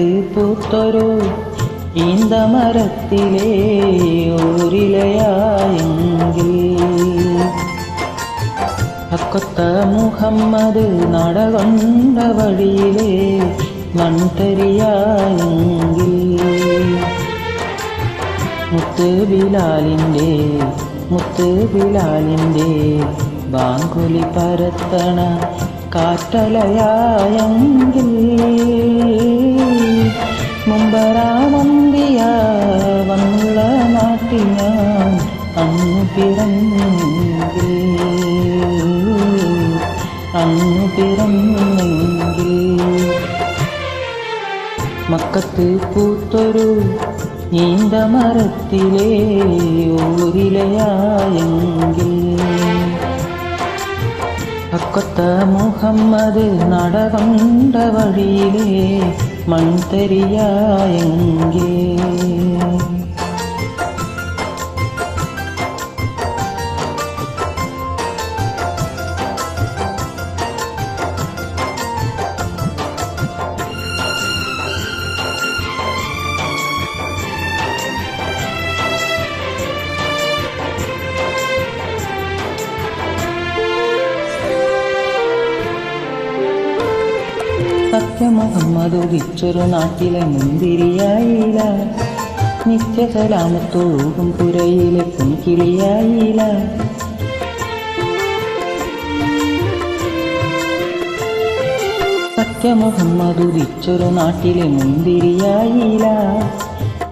മക്കത്ത് പൂത്തൊരു ഈന്തമരത്തിലെ ഓരിലയായെങ്കിൽ അക്കൊത്ത മുഹമ്മദ് നടകൊണ്ട വഴിയിലെ മൺതരിയായെങ്കിൽ മുത്ത് ബിലാലിൻ്റെ ബാങ്കുലി പരത്തണ കാറ്റലയായെങ്കിൽ മുമ്പരാമന്തിയ വന്നുള്ള നാട്ടിൽ ഞാൻ അന്നു പിറന്നെങ്കിൽ മക്കത്ത് പൂത്തൊരു ഈന്തമരത്തിലെ ഓരിലയായെങ്കിൽ അക്കൊത്ത മുഹമ്മദ് നടകൊണ്ട വഴിയിലെ മൺതരിയായെങ്കിൽ സത്യമുഹമ്മദ് ഉദിച്ചൊരു നാട്ടിലെ മുന്തിരിയായില്ല, നിത്യസലാമത്തൊഴുകും പുരയിലെ പൊൻകിളിയായില്ല. സത്യമുഹമ്മദ് ഉദിച്ചൊരു നാട്ടിലെ മുന്തിരിയായില്ല,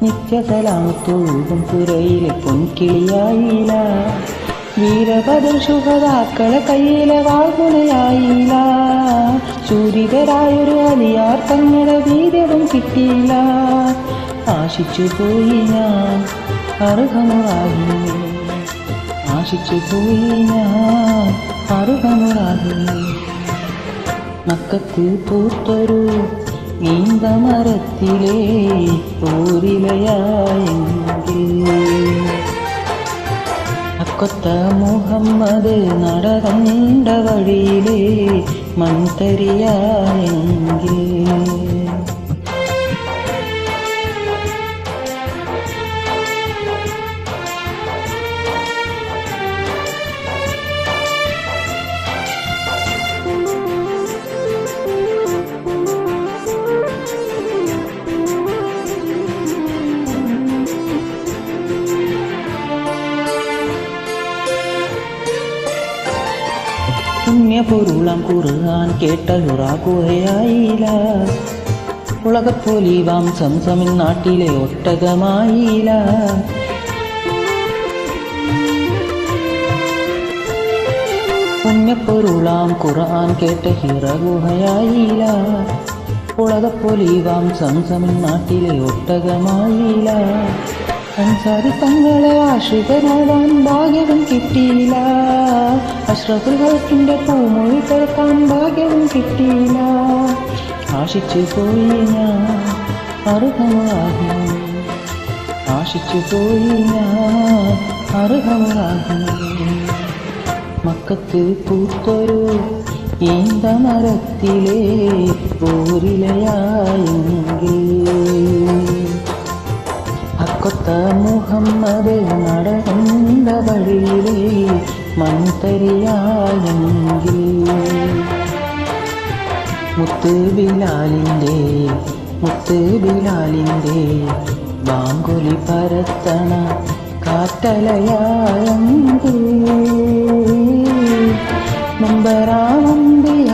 നിത്യസലാമത്തൊഴുകും പുരയിലെ പൊൻകിളിയായില്ല. വീരഭദ്ര ശുഹദാക്കളെ കയ്യിലെ വാൾമുനയായില്ല, ചൂരിതരായൊരു അലിയാർ തങ്ങളുടെ വീര്യവും കിട്ടിയില്ല. ആശിച്ചു പോയി ഞാൻ അറുഹമുറാഹി. മക്കത്ത് പൂത്തൊരു ഈന്തമരത്തിലെ ഓരിലയായെങ്കിൽ അക്കൊത്ത മുഹമ്മദ് നടകണ്ട വഴിയിലെ മൺതരിയായെങ്കിൽ പുണ്യപൊരുളാം ഖുർആൻ കേട്ടലുറാകുകയായില്ല, ഉലകപ്പൊലിവാം സംസമിൻ നാട്ടിലെ ഒട്ടകമായില്ല. പുണ്യപൊരുളാം ഖുർആൻ കേട്ട ഹിറകുഹയായില്ല, ഉലകപ്പൊലിവാം സംസമിൻ നാട്ടിലെ ഒട്ടകമായില്ല. അൻസാരി തങ്ങളെ ആശ്രിതനാവാൻ ഭാഗ്യവും കിട്ടിയില്ല, അഷ്റഫുൽ ഖൽഖിന്റെ പൂമൊഴി കേൾക്കാൻ ഭാഗ്യവും കിട്ടിയില്ല. ആശിച്ചു പോയി ഞാൻ അറുഹമുറാഹി. മക്കത്ത് പൂത്തൊരു ഈന്തമരത്തിലെ ഓരിലയായെങ്കിൽ അക്കൊത്ത മുഹമ്മദ് നടകൊണ്ട വഴിയിലെ മൺതരിയായെങ്കിൽ മുത്ത് ബിലാലിൻ്റെ ബാങ്കുലി പരത്തണ കാറ്റലയായെങ്കിൽ മുമ്പരാമന്തിയ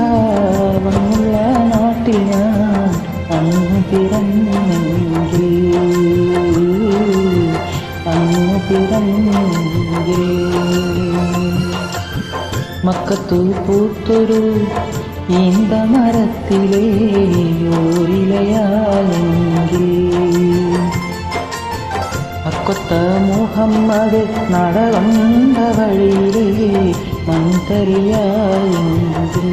വന്നുള്ള നാട്ടിൽ ഞാൻ അന്നു പിറന്നെങ്കിൽ മക്കത്തു പൂത്തൊരു ഈന്തമരത്തിലെ ഓരിലയായെങ്കിൽ അക്കൊത്ത മുഹമ്മദ് നടകണ്ട വഴിയിലെ മൺതരിയായെങ്കിൽ